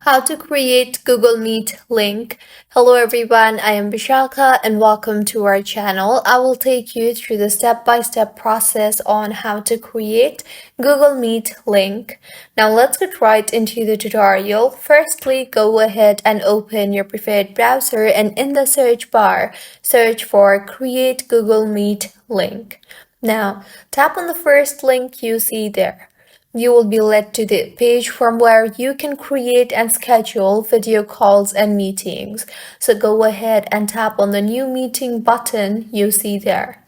How to create Google Meet link. Hello everyone, I am Vishaka and welcome to our channel. I will take you through the step-by-step process on how to create Google Meet link. Now let's get right into the tutorial. Firstly, go ahead and open your preferred browser and in the search bar, search for Create Google Meet link. Now, tap on the first link you see there. You will be led to the page from where you can create and schedule video calls and meetings. So go ahead and tap on the new meeting button you see there.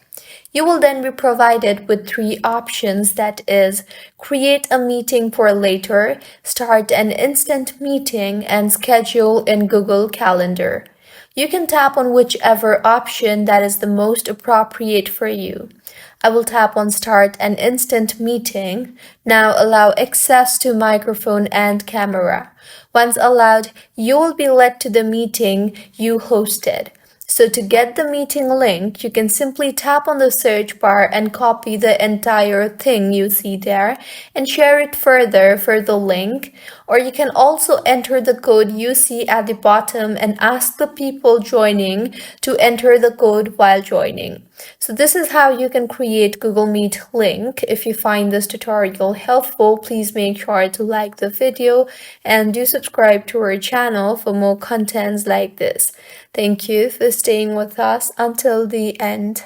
You will then be provided with three options, that is, create a meeting for later, start an instant meeting, and schedule in Google Calendar. You can tap on whichever option that is the most appropriate for you. I will tap on Start an Instant Meeting. Now allow access to microphone and camera. Once allowed, you will be led to the meeting you hosted. So to get the meeting link, you can simply tap on the search bar and copy the entire thing you see there and share it further for the link. Or you can also enter the code you see at the bottom and ask the people joining to enter the code while joining. So this is how you can create Google Meet link. If you find this tutorial helpful, please make sure to like the video and do subscribe to our channel for more contents like this. Thank you for staying with us until the end.